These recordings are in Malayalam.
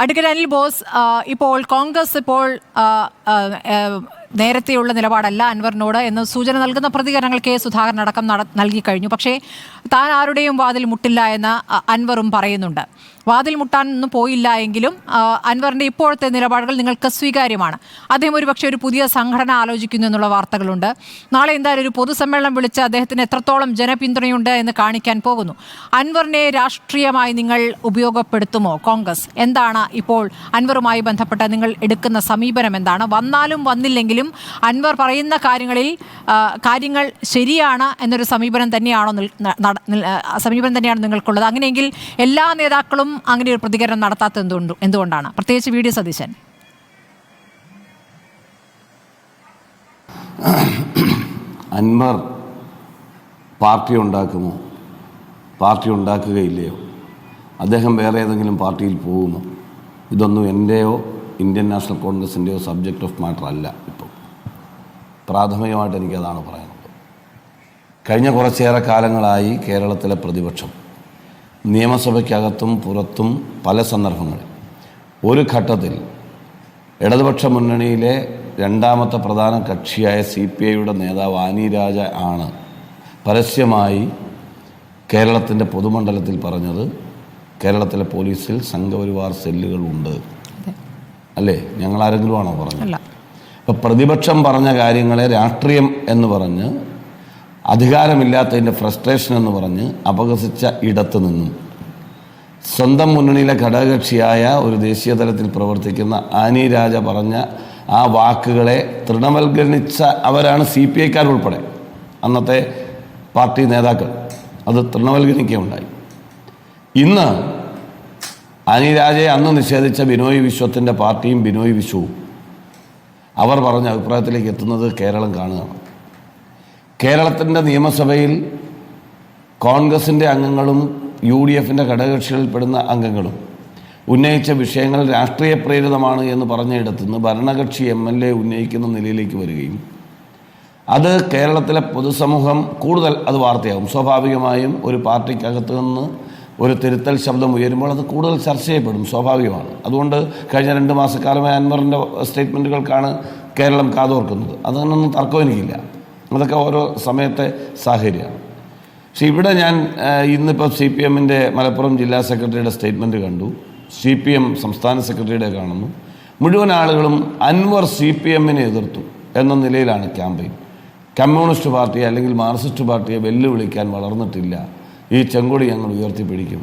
അഡ്വക്കേറ്റ് അനിൽ ബോസ്, ഇപ്പോൾ കോൺഗ്രസ് നേരത്തെയുള്ള നിലപാടല്ല അൻവറിനോട് എന്ന് സൂചന നൽകുന്ന പ്രതികരണങ്ങൾ കെ സുധാകരൻ അടക്കം നൽകി കഴിഞ്ഞു. പക്ഷേ താൻ ആരുടെയും വാതിൽ മുട്ടില്ല എന്ന് അൻവറും പറയുന്നുണ്ട്. വാതിൽ മുട്ടാനൊന്നും പോയില്ല എങ്കിലും അൻവറിൻ്റെ ഇപ്പോഴത്തെ നിലപാടുകൾ നിങ്ങൾക്ക് സ്വീകാര്യമാണ്. അദ്ദേഹം ഒരുപക്ഷെ ഒരു പുതിയ സംഘടന ആലോചിക്കുന്നു എന്നുള്ള വാർത്തകളുണ്ട്. നാളെ എന്തായാലും ഒരു പൊതുസമ്മേളനം വിളിച്ച് അദ്ദേഹത്തിന് എത്രത്തോളം ജനപിന്തുണയുണ്ട് എന്ന് കാണിക്കാൻ പോകുന്നു. അൻവറിനെ രാഷ്ട്രീയമായി നിങ്ങൾ ഉപയോഗപ്പെടുത്തുമോ? കോൺഗ്രസ് എന്താണ് ഇപ്പോൾ അൻവറുമായി ബന്ധപ്പെട്ട് നിങ്ങൾ എടുക്കുന്ന സമീപനം? എന്താണ്? വന്നാലും വന്നില്ലെങ്കിലും അൻവർ പറയുന്ന കാര്യങ്ങൾ ശരിയാണ് എന്നൊരു സമീപനം തന്നെയാണോ നിങ്ങൾക്കുള്ളത്? അങ്ങനെയെങ്കിൽ എല്ലാ നേതാക്കളും അങ്ങനെ ഒരു പ്രതികരണം നടത്താത്തത് എന്തുകൊണ്ടാണ്? പ്രത്യേകിച്ച് V D Satheesan. Anvar party ഉണ്ടാക്കുമോ? പാർട്ടി ഉണ്ടാക്കുകയില്ലയോ? അദ്ദേഹം വേറെ ഏതെങ്കിലും പാർട്ടിയിൽ പോകുമോ? ഇതൊന്നും എൻ്റെയോ ഇന്ത്യൻ നാഷണൽ കോൺഗ്രസിൻ്റെയോ സബ്ജക്റ്റ് ഓഫ് മാറ്റർ അല്ല. ഇപ്പോൾ പ്രാഥമികമായിട്ട് എനിക്കതാണ് പറയാനുള്ളത്. കഴിഞ്ഞ കുറച്ചേറെ കാലങ്ങളായി കേരളത്തിലെ പ്രതിപക്ഷം നിയമസഭയ്ക്കകത്തും പുറത്തും പല സന്ദർഭങ്ങളിൽ ഒരു ഘട്ടത്തിൽ ഇടതുപക്ഷ മുന്നണിയിലെ രണ്ടാമത്തെ പ്രധാന കക്ഷിയായ CPIയുടെ നേതാവ് ആനി രാജ ആണ് പരസ്യമായി കേരളത്തിൻ്റെ പൊതുമണ്ഡലത്തിൽ പറഞ്ഞത് കേരളത്തിലെ പോലീസിൽ സംഘപരിവാർ സെല്ലുകളുണ്ട്. അല്ലേ? ഞങ്ങളാരെങ്കിലും ആണോ പറഞ്ഞത്? ഇപ്പം പ്രതിപക്ഷം പറഞ്ഞ കാര്യങ്ങളെ രാഷ്ട്രീയം എന്ന് പറഞ്ഞ് അധികാരമില്ലാത്തതിൻ്റെ ഫ്രസ്ട്രേഷൻ എന്ന് പറഞ്ഞ് അപഹസിച്ച ഇടത്തു നിന്നും സ്വന്തം മുന്നണിയിലെ ഘടകകക്ഷിയായ ഒരു ദേശീയ തലത്തിൽ പ്രവർത്തിക്കുന്ന ആനി രാജ പറഞ്ഞ ആ വാക്കുകളെ തൃണവൽക്കരിച്ച അവരാണ് CPIക്കാരുൾപ്പെടെ അന്നത്തെ പാർട്ടി നേതാക്കൾ. അത് തൃണവൽക്കരിക്കുകയുണ്ടായി. ഇന്ന് ആനി രാജയെ അന്ന് നിഷേധിച്ച ബിനോയ് വിശ്വത്തിൻ്റെ പാർട്ടിയും ബിനോയ് വിശ്വവും അവർ പറഞ്ഞ അഭിപ്രായത്തിലേക്ക് എത്തുന്നത് കേരളം കാണുകയാണ്. കേരളത്തിൻ്റെ നിയമസഭയിൽ കോൺഗ്രസിൻ്റെ അംഗങ്ങളും UDFൻ്റെ ഘടകകക്ഷികളിൽപ്പെടുന്ന അംഗങ്ങളും ഉന്നയിച്ച വിഷയങ്ങൾ രാഷ്ട്രീയ പ്രേരിതമാണ് എന്ന് പറഞ്ഞിടത്തുനിന്ന് ഭരണകക്ഷി MLA ഉന്നയിക്കുന്ന നിലയിലേക്ക് വരികയും അത് കേരളത്തിലെ പൊതുസമൂഹം കൂടുതൽ അത് വാർത്തയാകും. സ്വാഭാവികമായും ഒരു പാർട്ടിക്കകത്ത് നിന്ന് ഒരു തിരുത്തൽ ശബ്ദം ഉയരുമ്പോൾ അത് കൂടുതൽ ചർച്ച ചെയ്യപ്പെടും, സ്വാഭാവികമാണ്. അതുകൊണ്ട് കഴിഞ്ഞ 2 മാസക്കാലമായി അൻവറിൻ്റെ സ്റ്റേറ്റ്മെൻറ്റുകൾക്കാണ് കേരളം കാതോർക്കുന്നത്. അതിനൊന്നും തർക്കം എനിക്കില്ല. അതൊക്കെ ഓരോ സമയത്തെ സാഹചര്യമാണ്. പക്ഷെ ഇവിടെ ഞാൻ ഇന്നിപ്പോൾ CPMൻ്റെ മലപ്പുറം ജില്ലാ സെക്രട്ടറിയുടെ സ്റ്റേറ്റ്മെൻറ്റ് കണ്ടു, CPM സംസ്ഥാന സെക്രട്ടറിയുടെ കാണുന്നു. മുഴുവൻ ആളുകളും അൻവർ CPMനെ എതിർത്തു എന്ന നിലയിലാണ് ക്യാമ്പയിൻ. കമ്മ്യൂണിസ്റ്റ് പാർട്ടിയെ അല്ലെങ്കിൽ മാർക്സിസ്റ്റ് പാർട്ടിയെ വെല്ലുവിളിക്കാൻ വളർന്നിട്ടില്ല. ഈ ചെങ്കൊടി ഞങ്ങൾ ഉയർത്തിപ്പിടിക്കും.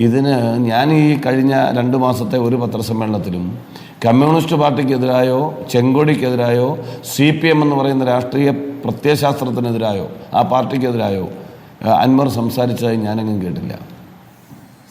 ഇതിന് ഞാൻ ഈ കഴിഞ്ഞ 2 മാസത്തെ ഒരു പത്രസമ്മേളനത്തിലും കമ്മ്യൂണിസ്റ്റ് പാർട്ടിക്കെതിരായോ ചെങ്കൊടിക്കെതിരായോ CPM എന്ന് പറയുന്ന രാഷ്ട്രീയ പ്രത്യയശാസ്ത്രത്തിനെതിരായോ ആ പാർട്ടിക്കെതിരായോ അൻവർ സംസാരിച്ചതായി ഞാനെങ്ങും കേട്ടില്ല.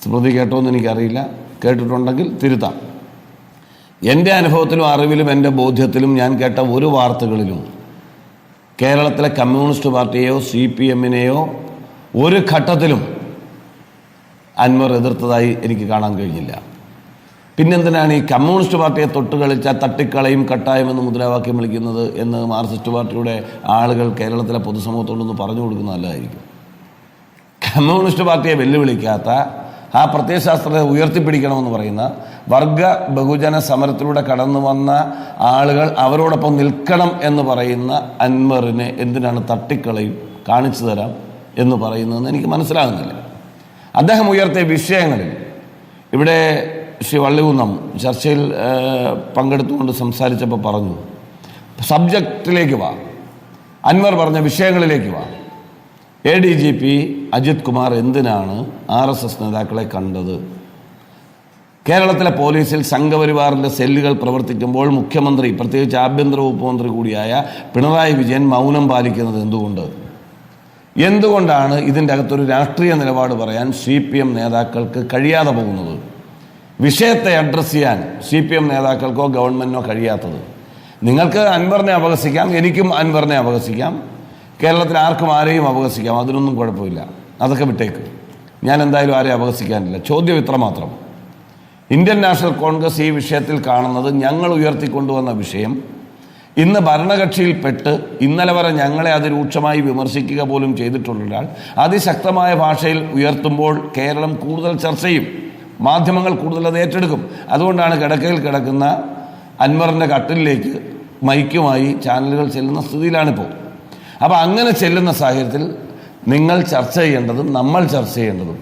സ്മൃതി കേട്ടോന്ന് എനിക്കറിയില്ല, കേട്ടിട്ടുണ്ടെങ്കിൽ തിരുത്താം. എൻ്റെ അനുഭവത്തിലും അറിവിലും എൻ്റെ ബോധ്യത്തിലും ഞാൻ കേട്ട ഒരു വാർത്തകളിലും കേരളത്തിലെ കമ്മ്യൂണിസ്റ്റ് പാർട്ടിയെയോ CPMനെയോ ഒരു ഘട്ടത്തിലും അൻവർ എതിർത്തതായി എനിക്ക് കാണാൻ കഴിഞ്ഞില്ല. പിന്നെന്തിനാണ് ഈ കമ്മ്യൂണിസ്റ്റ് പാർട്ടിയെ തൊട്ട് കളിച്ചാൽ തട്ടിക്കളയും കട്ടായമെന്ന് മുദ്രാവാക്യം വിളിക്കുന്നത് എന്ന് മാർക്സിസ്റ്റ് പാർട്ടിയുടെ ആളുകൾ കേരളത്തിലെ പൊതുസമൂഹത്തോടൊന്ന് പറഞ്ഞു കൊടുക്കുന്നത് നല്ലതായിരിക്കും. കമ്മ്യൂണിസ്റ്റ് പാർട്ടിയെ വെല്ലുവിളിക്കാത്ത ആ പ്രത്യയശാസ്ത്രത്തെ ഉയർത്തിപ്പിടിക്കണമെന്ന് പറയുന്ന വർഗ ബഹുജന സമരത്തിലൂടെ കടന്നു വന്ന ആളുകൾ അവരോടൊപ്പം നിൽക്കണം എന്ന് പറയുന്ന അൻവറിനെ എന്തിനാണ് തട്ടിക്കളയും കാണിച്ചു തരാം എന്ന് പറയുന്നതെന്ന് എനിക്ക് മനസ്സിലാകുന്നില്ല. അദ്ദേഹം ഉയർത്തിയ വിഷയങ്ങളിൽ ഇവിടെ ശ്രീ വള്ളികുന്നം ചർച്ചയിൽ പങ്കെടുത്തുകൊണ്ട് സംസാരിച്ചപ്പോൾ പറഞ്ഞു, സബ്ജക്റ്റിലേക്ക് വാ, അൻവർ പറഞ്ഞ വിഷയങ്ങളിലേക്ക് വാ. ADGP അജിത് കുമാർ എന്തിനാണ് RSS നേതാക്കളെ കണ്ടത്? കേരളത്തിലെ പോലീസിൽ സംഘപരിവാറിൻ്റെ സെല്ലുകൾ പ്രവർത്തിക്കുമ്പോൾ മുഖ്യമന്ത്രി, പ്രത്യേകിച്ച് ആഭ്യന്തര വകുപ്പ് മന്ത്രി കൂടിയായ പിണറായി വിജയൻ മൗനം പാലിക്കുന്നത് എന്തുകൊണ്ടാണ് ഇതിൻ്റെ അകത്തൊരു രാഷ്ട്രീയ നിലപാട് പറയാൻ CPM നേതാക്കൾക്ക് കഴിയാതെ പോകുന്നത്? വിഷയത്തെ അഡ്രസ്സ് ചെയ്യാൻ CPM നേതാക്കൾക്കോ ഗവൺമെൻറ്റിനോ കഴിയാത്തത്? നിങ്ങൾക്ക് അൻവറിനെ അപഹസിക്കാം, എനിക്കും അൻവറിനെ അപഹസിക്കാം, കേരളത്തിൽ ആർക്കും ആരെയും അപഹസിക്കാം, അതിനൊന്നും കുഴപ്പമില്ല. അതൊക്കെ വിട്ടേക്ക്. ഞാൻ എന്തായാലും ആരെയും അപഹസിക്കാനില്ല. ചോദ്യം ഇത്ര മാത്രം, ഇന്ത്യൻ നാഷണൽ കോൺഗ്രസ് ഈ വിഷയത്തിൽ കാണുന്നത് ഞങ്ങൾ ഉയർത്തിക്കൊണ്ടുവന്ന വിഷയം ഇന്ന് ഭരണകക്ഷിയിൽപ്പെട്ട് ഇന്നലെ വരെ ഞങ്ങളെ അതിരൂക്ഷമായി വിമർശിക്കുക പോലും ചെയ്തിട്ടുള്ള ഒരാൾ അതിശക്തമായ ഭാഷയിൽ ഉയർത്തുമ്പോൾ കേരളം കൂടുതൽ ചർച്ച ചെയ്യും. മാധ്യമങ്ങൾ കൂടുതൽ അത് ഏറ്റെടുക്കും. അതുകൊണ്ടാണ് കിടക്കയിൽ കിടക്കുന്ന അൻവറിൻ്റെ കട്ടിലേക്ക് മൈക്കുമായി ചാനലുകൾ ചെല്ലുന്ന സ്ഥിതിയിലാണിപ്പോൾ. അപ്പോൾ അങ്ങനെ ചെല്ലുന്ന സാഹചര്യത്തിൽ നിങ്ങൾ ചർച്ച ചെയ്യേണ്ടതും നമ്മൾ ചർച്ച ചെയ്യേണ്ടതും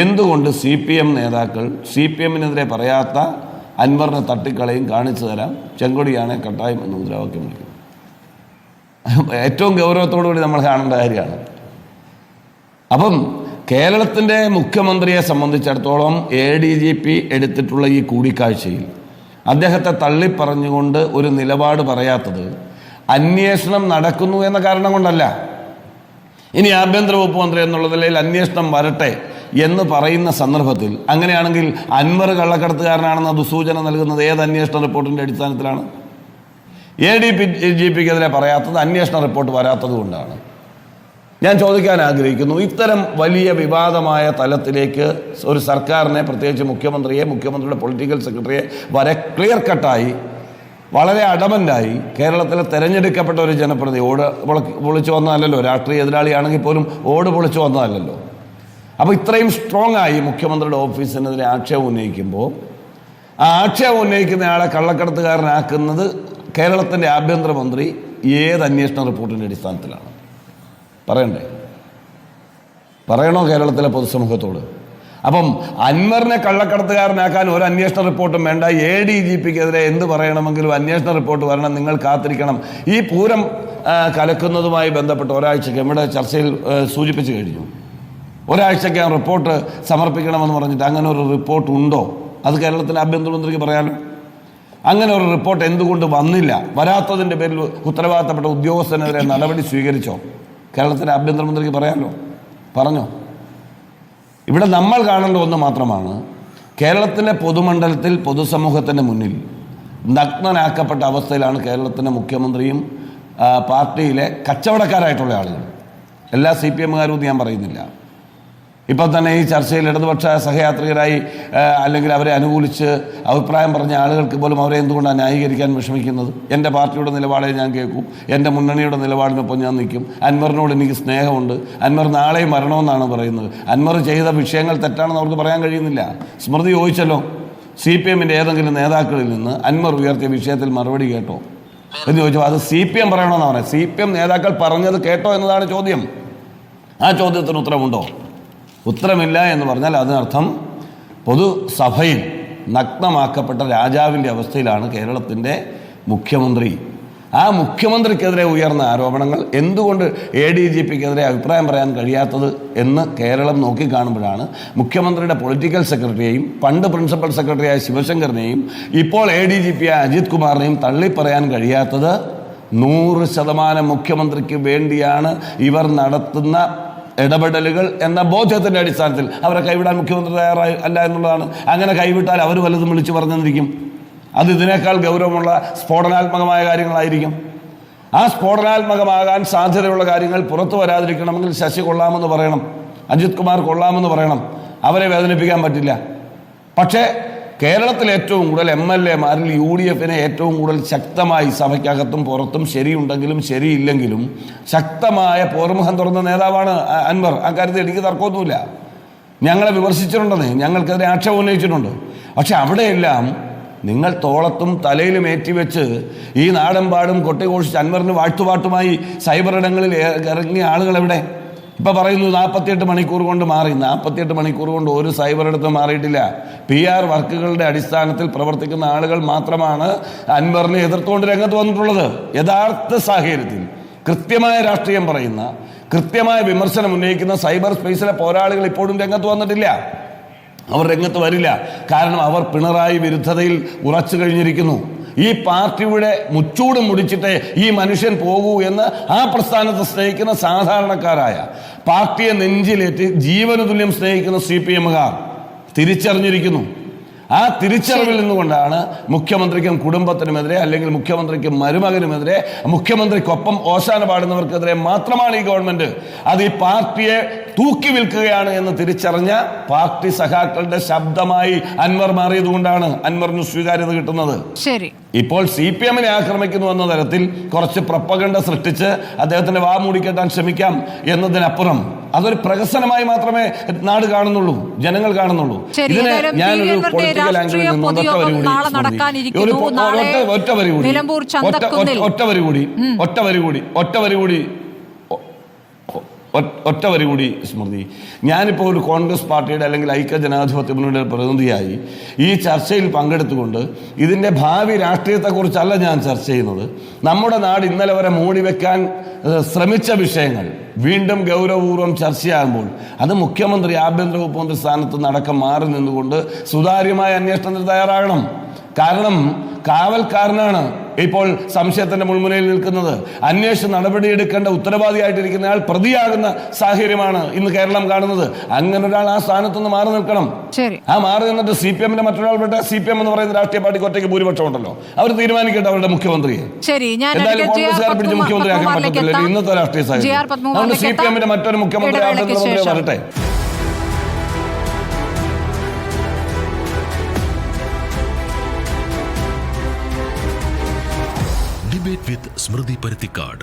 എന്തുകൊണ്ട് CPM നേതാക്കൾ CPM-നെതിരെ പറയാത്ത അൻവറിനെ തട്ടിക്കളയും കാണിച്ചു തരാം, ചെങ്കൊടിയാണ് കട്ടായം എന്ന് മുദ്രാവാക്യം വിളിക്കും. ഏറ്റവും ഗൗരവത്തോടുകൂടി നമ്മൾ കാണേണ്ട കാര്യമാണ്. അപ്പം കേരളത്തിൻ്റെ മുഖ്യമന്ത്രിയെ സംബന്ധിച്ചിടത്തോളം ADGP എടുത്തിട്ടുള്ള ഈ കൂടിക്കാഴ്ചയിൽ അദ്ദേഹത്തെ തള്ളിപ്പറഞ്ഞുകൊണ്ട് ഒരു നിലപാട് പറയാത്തത് അന്വേഷണം നടക്കുന്നു എന്ന കാരണം കൊണ്ടല്ല. ഇനി ആഭ്യന്തര വകുപ്പ് മന്ത്രി എന്നുള്ള നിലയിൽ അന്വേഷണം വരട്ടെ എന്ന് പറയുന്ന സന്ദർഭത്തിൽ അങ്ങനെയാണെങ്കിൽ അൻവർ കള്ളക്കടത്തുകാരനാണെന്ന ദുസൂചന നൽകുന്നത് ഏത് അന്വേഷണ റിപ്പോർട്ടിൻ്റെ അടിസ്ഥാനത്തിലാണ്? ADGP-ക്കെതിരെ പറയാത്തത് അന്വേഷണ റിപ്പോർട്ട് വരാത്തത് കൊണ്ടാണ്. ഞാൻ ചോദിക്കാൻ ആഗ്രഹിക്കുന്നു, ഇത്തരം വലിയ വിവാദമായ തലത്തിലേക്ക് ഒരു സർക്കാരിനെ, പ്രത്യേകിച്ച് മുഖ്യമന്ത്രിയുടെ പൊളിറ്റിക്കൽ സെക്രട്ടറിയെ വരെ ക്ലിയർ കട്ടായി വളരെ അഡമൻ്റായി കേരളത്തിലെ തെരഞ്ഞെടുക്കപ്പെട്ട ഒരു ജനപ്രതിനിധി പൊളിച്ചു വന്നതല്ലല്ലോ, രാഷ്ട്രീയ എതിരാളിയാണെങ്കിൽ പോലും പൊളിച്ചു വന്നതല്ലല്ലോ. അപ്പോൾ ഇത്രയും സ്ട്രോങ് ആയി മുഖ്യമന്ത്രിയുടെ ഓഫീസിനെതിരെ ആക്ഷേപം ഉന്നയിക്കുമ്പോൾ ആ ആക്ഷേപം ഉന്നയിക്കുന്നയാളെ കള്ളക്കടത്തുകാരനാക്കുന്നത് കേരളത്തിൻ്റെ ആഭ്യന്തരമന്ത്രി ഏത് അന്വേഷണ റിപ്പോർട്ടിൻ്റെ അടിസ്ഥാനത്തിലാണ്? പറയണോ കേരളത്തിലെ പൊതുസമൂഹത്തോട്? അപ്പം അൻവറിനെ കള്ളക്കടത്തുകാരനാക്കാൻ ഒരു അന്വേഷണ റിപ്പോർട്ടും വേണ്ട. ADGP-ക്കെതിരെ എന്ത് പറയണമെങ്കിലും അന്വേഷണ റിപ്പോർട്ട് വരണം, നിങ്ങൾ കാത്തിരിക്കണം. ഈ പൂരം കലക്കുന്നതുമായി ബന്ധപ്പെട്ട് ഒരാഴ്ചയ്ക്ക് നമ്മുടെ ചർച്ചയിൽ സൂചിപ്പിച്ചു കഴിഞ്ഞു. ഒരാഴ്ചയ്ക്ക് റിപ്പോർട്ട് സമർപ്പിക്കണമെന്ന് പറഞ്ഞിട്ട് അങ്ങനെ ഒരു റിപ്പോർട്ട് ഉണ്ടോ? അത് കേരളത്തിലെ ആഭ്യന്തരമന്ത്രിക്ക് പറയാമല്ലോ. അങ്ങനെ ഒരു റിപ്പോർട്ട് എന്തുകൊണ്ട് വന്നില്ല? വരാത്തതിൻ്റെ പേരിൽ ഉത്തരവാദിത്തപ്പെട്ട ഉദ്യോഗസ്ഥനെതിരെ നടപടി സ്വീകരിച്ചോ? കേരളത്തിലെ ആഭ്യന്തരമന്ത്രിക്ക് പറയാമല്ലോ. പറഞ്ഞോ? ഇവിടെ നമ്മൾ കാണേണ്ട ഒന്ന് മാത്രമാണ്, കേരളത്തിലെ പൊതുമണ്ഡലത്തിൽ പൊതുസമൂഹത്തിൻ്റെ മുന്നിൽ നഗ്നനാക്കപ്പെട്ട അവസ്ഥയിലാണ് കേരളത്തിൻ്റെ മുഖ്യമന്ത്രിയും പാർട്ടിയിലെ കച്ചവടക്കാരായിട്ടുള്ള ആളുകൾ. എല്ലാ CPM-കാരും ഞാൻ പറയുന്നില്ല. ഇപ്പം തന്നെ ഈ ചർച്ചയിൽ ഇടതുപക്ഷ സഹയാത്രികരായി അല്ലെങ്കിൽ അവരെ അനുകൂലിച്ച് അഭിപ്രായം പറഞ്ഞ ആളുകൾക്ക് പോലും അവരെ എന്തുകൊണ്ടാണ് ന്യായീകരിക്കാൻ വിഷമിക്കുന്നത്? എൻ്റെ പാർട്ടിയുടെ നിലപാടേ ഞാൻ കേൾക്കും, എൻ്റെ മുന്നണിയുടെ നിലപാടിനൊപ്പം ഞാൻ നിൽക്കും, അൻവറിനോട് എനിക്ക് സ്നേഹമുണ്ട്, അൻവർ നാളെയും വരണമെന്നാണ് പറയുന്നത്. അൻവർ ചെയ്ത വിഷയങ്ങൾ തെറ്റാണെന്ന് അവർക്ക് പറയാൻ കഴിയുന്നില്ല. സ്മൃതി ചോദിച്ചല്ലോ, CPM-ൻ്റെ ഏതെങ്കിലും നേതാക്കളിൽ നിന്ന് അൻവർ ഉയർത്തിയ വിഷയത്തിൽ മറുപടി കേട്ടോ എന്ന് ചോദിച്ചു. അത് CPM പറയണമെന്നാണ് പറയുന്നത്. CPM നേതാക്കൾ പറഞ്ഞത് കേട്ടോ എന്നതാണ് ചോദ്യം. ആ ചോദ്യത്തിന് ഉത്തരമുണ്ടോ? ഉത്തരമില്ല എന്ന് പറഞ്ഞാൽ അതിനർത്ഥം പൊതുസഭയിൽ നഗ്നമാക്കപ്പെട്ട രാജാവിൻ്റെ അവസ്ഥയിലാണ് കേരളത്തിൻ്റെ മുഖ്യമന്ത്രി. ആ മുഖ്യമന്ത്രിക്കെതിരെ ഉയർന്ന ആരോപണങ്ങൾ എന്തുകൊണ്ട് ADGP-ക്കെതിരെ അഭിപ്രായം പറയാൻ കഴിയാത്തത് എന്ന് കേരളം നോക്കിക്കാണുമ്പോഴാണ് മുഖ്യമന്ത്രിയുടെ പൊളിറ്റിക്കൽ സെക്രട്ടറിയെയും പണ്ട് പ്രിൻസിപ്പൽ സെക്രട്ടറിയായ ശിവശങ്കറിനെയും ഇപ്പോൾ ADGP അജിത് കുമാറിനെയും തള്ളിപ്പറയാൻ കഴിയാത്തത്. 100% മുഖ്യമന്ത്രിക്ക് വേണ്ടിയാണ് ഇവർ നടത്തുന്ന ഇടപെടലുകൾ എന്ന ബോധ്യത്തിൻ്റെ അടിസ്ഥാനത്തിൽ അവരെ കൈവിടാൻ മുഖ്യമന്ത്രി തയ്യാറായി അല്ല എന്നുള്ളതാണ്. അങ്ങനെ കൈവിട്ടാൽ അവർ വല്ലതും വിളിച്ചു പറഞ്ഞെന്നിരിക്കും. അത് ഇതിനേക്കാൾ ഗൗരവമുള്ള സ്ഫോടനാത്മകമായ കാര്യങ്ങളായിരിക്കും. ആ സ്ഫോടനാത്മകമാകാൻ സാധ്യതയുള്ള കാര്യങ്ങൾ പുറത്തു വരാതിരിക്കണമെങ്കിൽ ശശി കൊള്ളാമെന്ന് പറയണം, അജിത് കുമാർ കൊള്ളാമെന്ന് പറയണം, അവരെ വേദനിപ്പിക്കാൻ പറ്റില്ല. പക്ഷേ കേരളത്തിൽ ഏറ്റവും കൂടുതൽ MLA-മാരിൽ UDF-നെ ഏറ്റവും കൂടുതൽ ശക്തമായി സഭയ്ക്കകത്തും പുറത്തും ശരിയുണ്ടെങ്കിലും ശരിയില്ലെങ്കിലും ശക്തമായ പോർമുഖം തുറന്ന നേതാവാണ് അൻവർ. ആ കാര്യത്തിൽ എനിക്ക് തർക്കമൊന്നുമില്ല. ഞങ്ങളെ വിമർശിച്ചിട്ടുണ്ടെന്ന്, ഞങ്ങൾക്കെതിരെ ആക്ഷേപം ഉന്നയിച്ചിട്ടുണ്ട്. പക്ഷെ അവിടെയെല്ലാം നിങ്ങൾ തോളത്തും തലയിലും ഏറ്റിവെച്ച് ഈ നാടെമ്പാടും കൊട്ടിഘോഷിച്ച് അൻവറിന് വാഴ്ത്തുപാട്ടുമായി സൈബർ ഇടങ്ങളിൽ ഇറങ്ങിയ ആളുകൾ എവിടെ? ഇപ്പം പറയുന്നു 48 മണിക്കൂർ കൊണ്ട് മാറി. 48 മണിക്കൂർ കൊണ്ട് ഒരു സൈബർ ഇടത്തും മാറിയിട്ടില്ല. PR വർക്കുകളുടെ അടിസ്ഥാനത്തിൽ പ്രവർത്തിക്കുന്ന ആളുകൾ മാത്രമാണ് അൻവറിനെ എതിർത്തുകൊണ്ട് രംഗത്ത് വന്നിട്ടുള്ളത്. യഥാർത്ഥ സാഹചര്യത്തിൽ കൃത്യമായ രാഷ്ട്രീയം പറയുന്ന, കൃത്യമായ വിമർശനം ഉന്നയിക്കുന്ന സൈബർ സ്പേസിലെ പോരാളികൾ ഇപ്പോഴും രംഗത്ത് വന്നിട്ടില്ല. അവർ രംഗത്ത് വരില്ല. കാരണം അവർ പിണറായി വിരുദ്ധതയിൽ ഉറച്ചു കഴിഞ്ഞിരിക്കുന്നു. ഈ പാർട്ടിയുടെ മുച്ചൂട് മുടിച്ചിട്ട് ഈ മനുഷ്യൻ പോകൂ എന്ന് ആ പ്രസ്ഥാനത്തെ സ്നേഹിക്കുന്ന സാധാരണക്കാരായ, പാർട്ടിയെ നെഞ്ചിലേറ്റ് ജീവന തുല്യം സ്നേഹിക്കുന്ന CPM-കാർ തിരിച്ചറിഞ്ഞിരിക്കുന്നു. ആ തിരിച്ചറിവിൽ നിന്നുകൊണ്ടാണ് മുഖ്യമന്ത്രിക്കും കുടുംബത്തിനുമെതിരെ, അല്ലെങ്കിൽ മുഖ്യമന്ത്രിക്കും മരുമകനുമെതിരെ, മുഖ്യമന്ത്രിക്കൊപ്പം ഓശാന പാടുന്നവർക്കെതിരെ മാത്രമാണ് ഈ ഗവൺമെന്റ്. അത് ഈ പാർട്ടിയെ തൂക്കി വിൽക്കുകയാണ് എന്ന് തിരിച്ചറിഞ്ഞ പാർട്ടി സഖാക്കളുടെ ശബ്ദമായി അൻവർ മാറിയതുകൊണ്ടാണ് അൻവറിന് സ്വീകാര്യത കിട്ടുന്നത്. ശരി, ഇപ്പോൾ CPM ആക്രമിക്കുന്നു എന്ന തരത്തിൽ കുറച്ച് പ്രപ്പഗണ്ട സൃഷ്ടിച്ച് അദ്ദേഹത്തിന്റെ വാ മൂടിക്കെട്ടാൻ ശ്രമിക്കാം എന്നതിനപ്പുറം അതൊരു പ്രഹസനമായി മാത്രമേ നാട് കാണുന്നുള്ളൂ, ജനങ്ങൾ കാണുന്നുള്ളൂ. ഇതിനെ ഞാനൊരു പൊളിറ്റിക്കൽ ആംഗിളിൽ നിന്ന് ഒറ്റ വരി കൂടി സ്മൃതി, ഞാനിപ്പോൾ ഒരു കോൺഗ്രസ് പാർട്ടിയുടെ അല്ലെങ്കിൽ ഐക്യ ജനാധിപത്യ മുന്നണിയുടെ പ്രതിനിധിയായി ഈ ചർച്ചയിൽ പങ്കെടുത്തുകൊണ്ട് ഇതിൻ്റെ ഭാവി രാഷ്ട്രീയത്തെക്കുറിച്ചല്ല ഞാൻ ചർച്ച ചെയ്യുന്നത്. നമ്മുടെ നാട് ഇന്നലെ വരെ മൂടിവെക്കാൻ ശ്രമിച്ച വിഷയങ്ങൾ വീണ്ടും ഗൗരവപൂർവ്വം ചർച്ചയാകുമ്പോൾ അത് മുഖ്യമന്ത്രി, ആഭ്യന്തര വകുപ്പ് മന്ത്രി സ്ഥാനത്ത് നടക്കം മാറി നിന്നുകൊണ്ട് സുതാര്യമായ അന്വേഷണത്തിന് തയ്യാറാകണം. കാരണം കാവൽക്കാരനാണ് ഇപ്പോൾ സംശയത്തിന്റെ മുൾമുനയിൽ നിൽക്കുന്നത്. അന്വേഷണ നടപടിയെടുക്കേണ്ട ഉത്തരവാദിയായിട്ടിരിക്കുന്നയാൾ പ്രതിയാകുന്ന സാഹചര്യമാണ് ഇന്ന് കേരളം കാണുന്നത്. അങ്ങനെ ഒരാൾ ആ സ്ഥാനത്തുനിന്ന് മാറി നിൽക്കണം. ആ മാറി നിന്നിട്ട് CPM മറ്റൊരാൾ പെട്ട CPM എന്ന് പറയുന്ന രാഷ്ട്രീയ പാർട്ടിക്ക് ഒറ്റയ്ക്ക് ഭൂരിപക്ഷം ഉണ്ടല്ലോ, അവർ തീരുമാനിക്കട്ടെ അവരുടെ മുഖ്യമന്ത്രിയെ. എന്തായാലും കോൺഗ്രസ്സുകാരെ പിടിച്ച് മുഖ്യമന്ത്രിയാക്കാൻ പറ്റത്തില്ല ഇന്നത്തെ രാഷ്ട്രീയ സാഹചര്യം. അതുകൊണ്ട് CPM മറ്റൊരു മുഖ്യമന്ത്രി ആഭ്യന്തരമന്ത്രിയെ വരട്ടെ. Debate with Smriti Parithikad.